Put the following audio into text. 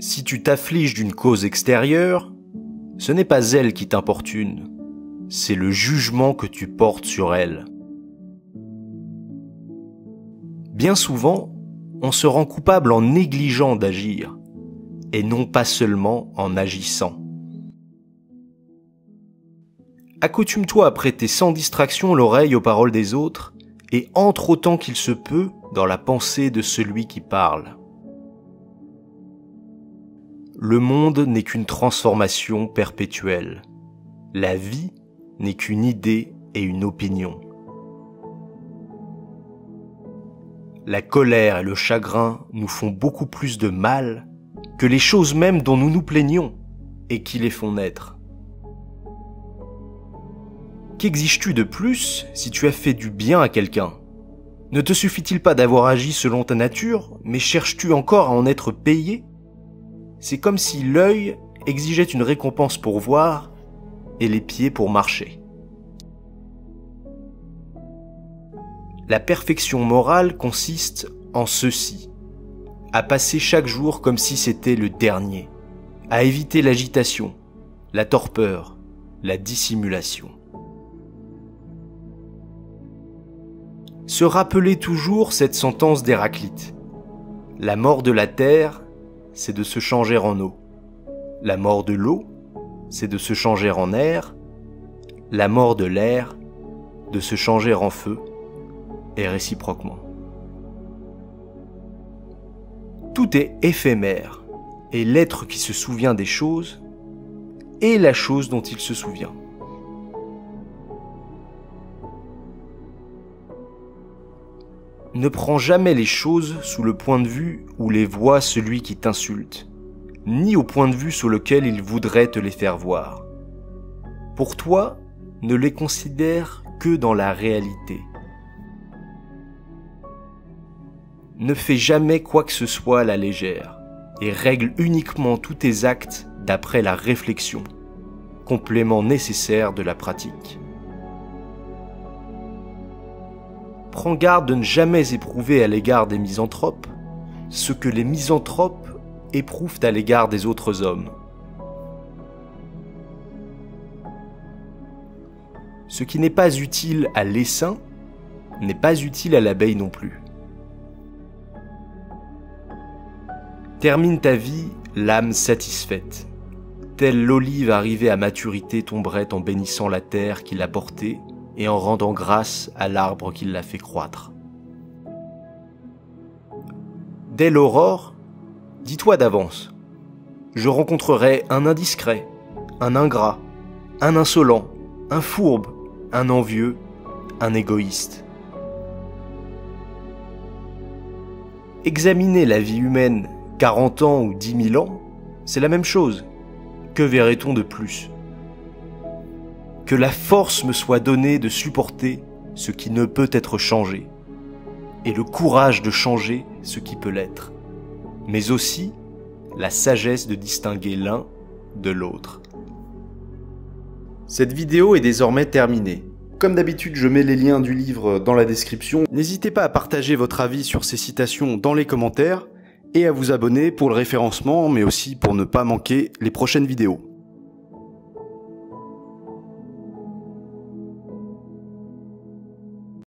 Si tu t'affliges d'une cause extérieure, ce n'est pas elle qui t'importune, c'est le jugement que tu portes sur elle. Bien souvent, on se rend coupable en négligeant d'agir, et non pas seulement en agissant. Accoutume-toi à prêter sans distraction l'oreille aux paroles des autres, et entre autant qu'il se peut dans la pensée de celui qui parle. Le monde n'est qu'une transformation perpétuelle. La vie n'est qu'une idée et une opinion. La colère et le chagrin nous font beaucoup plus de mal que les choses mêmes dont nous nous plaignons et qui les font naître. Qu'exiges-tu de plus si tu as fait du bien à quelqu'un ? Ne te suffit-il pas d'avoir agi selon ta nature, mais cherches-tu encore à en être payé ? C'est comme si l'œil exigeait une récompense pour voir et les pieds pour marcher. La perfection morale consiste en ceci, à passer chaque jour comme si c'était le dernier, à éviter l'agitation, la torpeur, la dissimulation. Se rappeler toujours cette sentence d'Héraclite. La mort de la terre, c'est de se changer en eau. La mort de l'eau, c'est de se changer en air. La mort de l'air, de se changer en feu, et réciproquement. Tout est éphémère, et l'être qui se souvient des choses est la chose dont il se souvient. Ne prends jamais les choses sous le point de vue où les voit celui qui t'insulte, ni au point de vue sous lequel il voudrait te les faire voir. Pour toi, ne les considère que dans la réalité. Ne fais jamais quoi que ce soit à la légère, et règle uniquement tous tes actes d'après la réflexion, complément nécessaire de la pratique. Prends garde de ne jamais éprouver à l'égard des misanthropes ce que les misanthropes éprouvent à l'égard des autres hommes. Ce qui n'est pas utile à l'essaim n'est pas utile à l'abeille non plus. Termine ta vie l'âme satisfaite, telle l'olive arrivée à maturité tomberait en bénissant la terre qui l'a portée et en rendant grâce à l'arbre qui l'a fait croître. Dès l'aurore, dis-toi d'avance, je rencontrerai un indiscret, un ingrat, un insolent, un fourbe, un envieux, un égoïste. Examiner la vie humaine 40 ans ou 10 000 ans, c'est la même chose. Que verrait-on de plus ? Que la force me soit donnée de supporter ce qui ne peut être changé, et le courage de changer ce qui peut l'être, mais aussi la sagesse de distinguer l'un de l'autre. Cette vidéo est désormais terminée. Comme d'habitude, je mets les liens du livre dans la description. N'hésitez pas à partager votre avis sur ces citations dans les commentaires et à vous abonner pour le référencement, mais aussi pour ne pas manquer les prochaines vidéos.